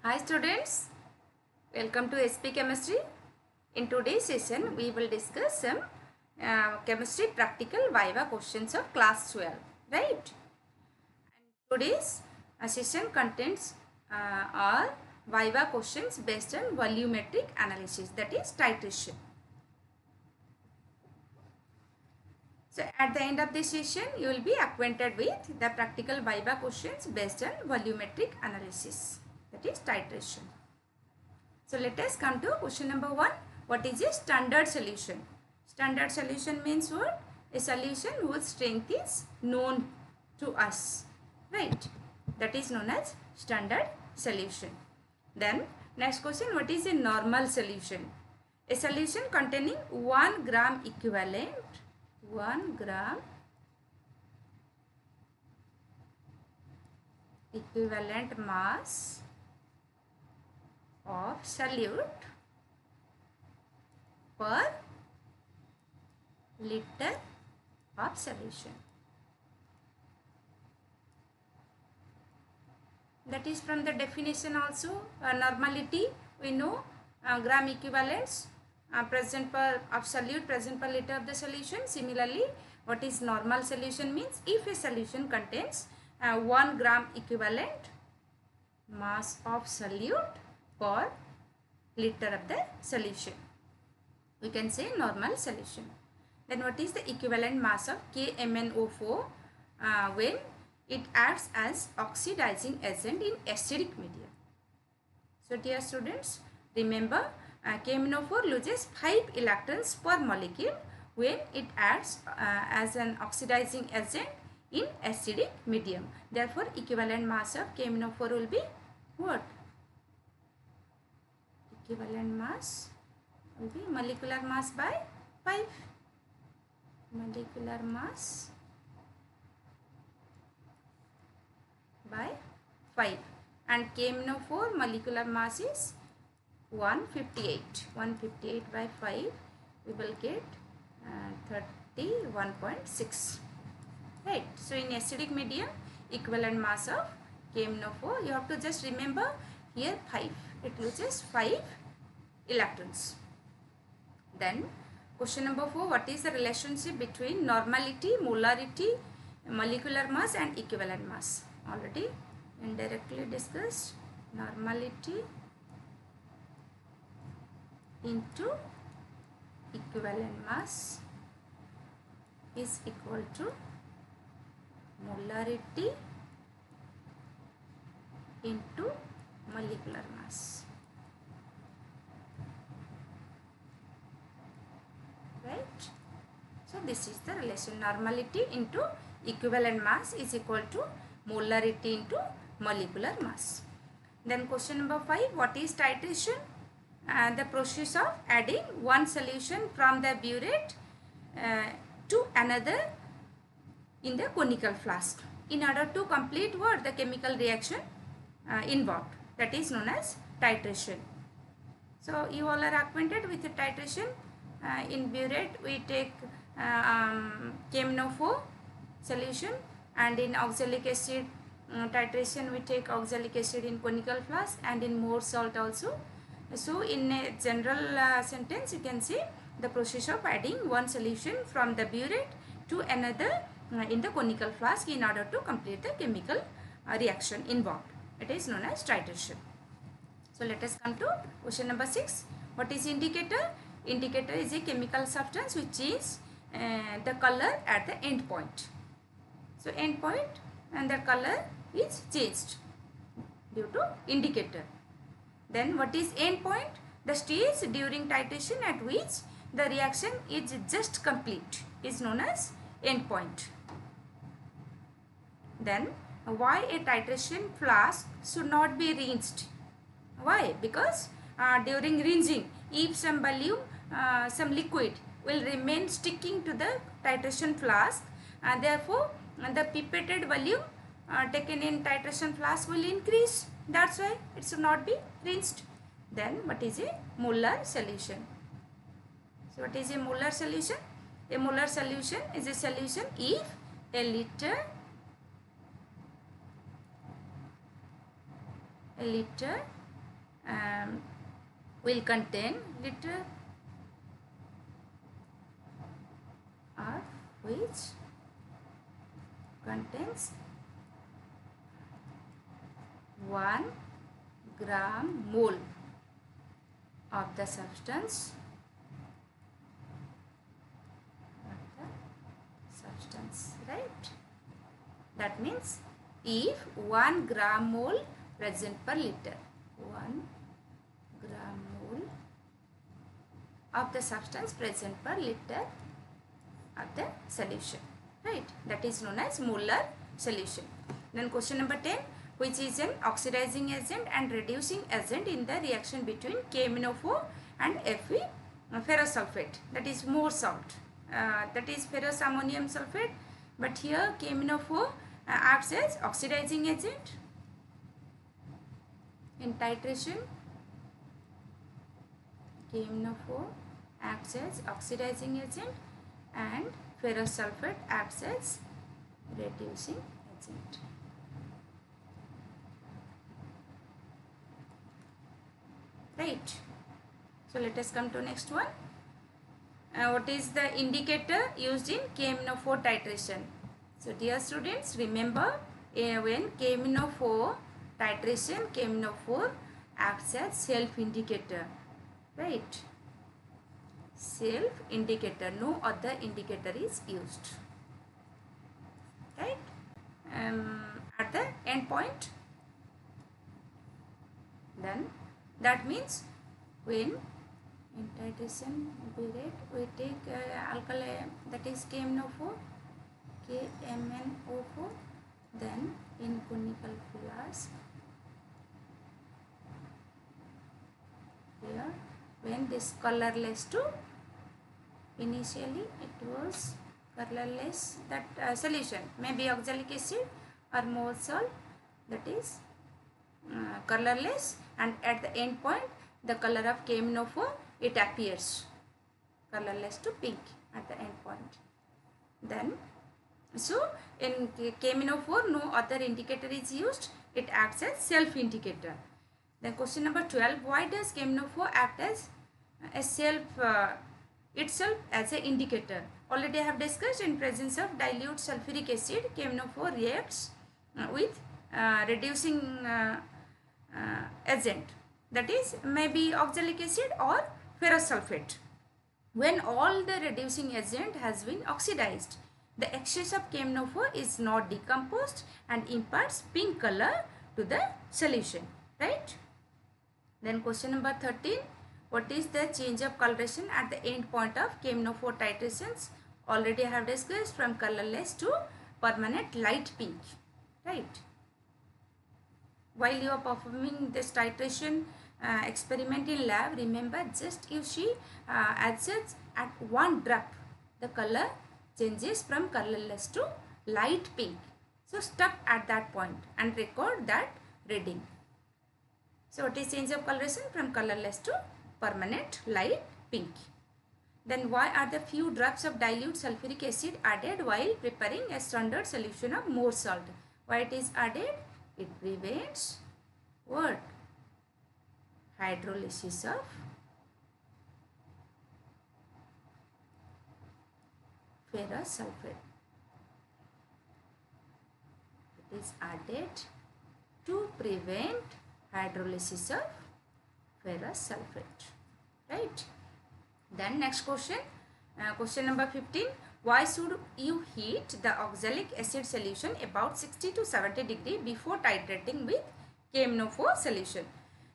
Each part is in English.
Hi students, welcome to SP Chemistry. In today's session, we will discuss some chemistry practical Viva questions of class 12, right? And today's session contains all Viva questions based on volumetric analysis, that is titration. So at the end of this session, you will be acquainted with the practical Viva questions based on volumetric analysis, that is titration. So let us come to question number 1. What is a standard solution? Standard solution means what? A solution whose strength is known to us, right? That is known as standard solution. Then next question, what is a normal solution? A solution containing 1 gram equivalent mass of solute per liter of solution. That is from the definition also. Normality, we know gram equivalents present per of solute present per liter of the solution. Similarly, what is normal solution means? If a solution contains 1 gram equivalent mass of solute per liter of the solution, we can say normal solution. Then what is the equivalent mass of KMnO4 when it acts as oxidizing agent in acidic medium? So dear students, remember KMnO4 loses 5 electrons per molecule when it acts as an oxidizing agent in acidic medium. Therefore, equivalent mass of KMnO4 will be what? Equivalent mass will be molecular mass by 5. Molecular mass by 5. And KMnO4 molecular mass is 158. 158 by 5, we will get 31.6. Right. So in acidic medium, equivalent mass of KMnO4, you have to just remember here 5. It loses 5 electrons. Then question number 4, what is the relationship between normality, molarity, molecular mass and equivalent mass? Already indirectly discussed. Normality into equivalent mass is equal to molarity into molecular mass. Right? So this is the relation. Normality into equivalent mass is equal to molarity into molecular mass. Then question number 5, what is titration? The process of adding one solution from the burette to another in the conical flask in order to complete what? The chemical reaction involved. That is known as titration. So you all are acquainted with the titration. In burette we take KMnO4 solution, and in oxalic acid titration we take oxalic acid in conical flask, and in more salt also. So in a general sentence, you can say the process of adding one solution from the burette to another in the conical flask in order to complete the chemical reaction involved. It is known as titration. So let us come to question number 6. What is indicator? Indicator is a chemical substance which is the color at the end point. So end point and the color is changed due to indicator. Then what is end point? The stage during titration at which the reaction is just complete is known as end point. Then why a titration flask should not be rinsed? Why? Because during rinsing, if some volume, some liquid will remain sticking to the titration flask, and therefore the pipetted volume taken in titration flask will increase. That's why it should not be rinsed. Then what is a molar solution? So what is a molar solution? A molar solution is a solution if a liter will contain litter or which contains 1 gram mole of the substance right? That means if 1 gram mole present per liter, 1 gram mole of the substance present per liter of the solution, right? That is known as molar solution. Then question number 10, which is an oxidizing agent and reducing agent in the reaction between KMnO4 and Fe ferrosulfate, that is more salt, that is ferrous ammonium sulfate, but here KMnO4 acts as oxidizing agent in titration. KMnO4 acts as oxidizing agent and ferrous sulfate acts as reducing agent. Right. So let us come to next one. What is the indicator used in KMnO4 titration? So dear students, remember when KMnO4 titration, KMnO4 acts as self-indicator, right? Self-indicator, no other indicator is used, right? At the end point, then that means when in titration we take alkali, that is KMnO4, then in conical flask, here when this colorless to, initially it was colorless, that solution may be oxalic acid or more salt, that is colorless, and at the end point the color of KMnO4 it appears colorless to pink at the end point. Then so in KMnO4 no other indicator is used, it acts as self indicator. Then question number 12, why does KMnO4 act as itself as an indicator? Already I have discussed, in presence of dilute sulfuric acid KMnO4 reacts with reducing agent, that is maybe oxalic acid or ferrous sulfate. When all the reducing agent has been oxidized, the excess of KMnO4 is not decomposed and imparts pink color to the solution, right? Then question number 13, what is the change of coloration at the end point of KMnO4 titrations? Already I have discussed, from colorless to permanent light pink, right? While you are performing this titration experiment in lab, remember, just you see as such at one drop the color changes from colorless to light pink. So stop at that point and record that reading. So what is change of coloration from colorless to permanent light pink? Then why are the few drops of dilute sulfuric acid added while preparing a standard solution of more salt? Why it is added? It prevents what? Hydrolysis of ferrous sulfate. It is added to prevent hydrolysis of ferrous sulfate, right? Then next question, question number 15. Why should you heat the oxalic acid solution about 60 to 70 degree before titrating with KMnO4 solution?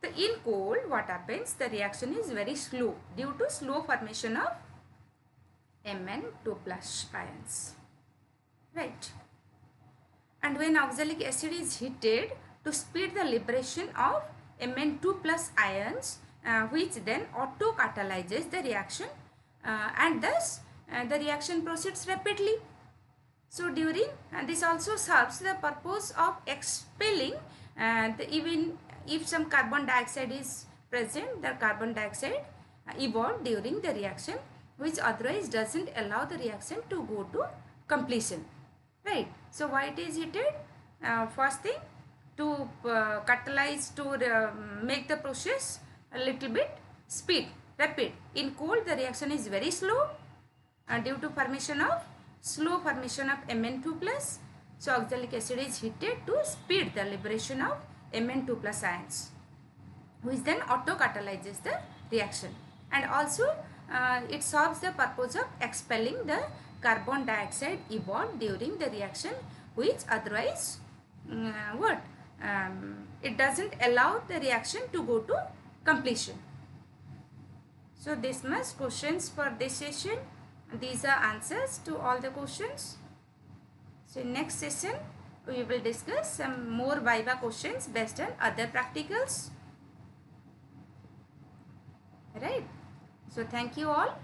So in cold, what happens? The reaction is very slow due to slow formation of Mn2 plus ions, right? And when oxalic acid is heated, to speed the liberation of Mn2 plus ions, which then auto-catalyzes the reaction, and thus the reaction proceeds rapidly. So during this also serves the purpose of expelling even if some carbon dioxide is present, the carbon dioxide evolved during the reaction, which otherwise doesn't allow the reaction to go to completion, right? So why it is heated? First thing, to catalyze, to make the process a little bit rapid. In cold, the reaction is very slow due to slow formation of Mn2 plus. So oxalic acid is heated to speed the liberation of Mn2 plus ions, which then auto catalyzes the reaction, and also it serves the purpose of expelling the carbon dioxide evolved during the reaction, which otherwise it doesn't allow the reaction to go to completion. So this much questions for this session. These are answers to all the questions. So in next session we will discuss some more Viva questions based on other practicals. Right. So thank you all.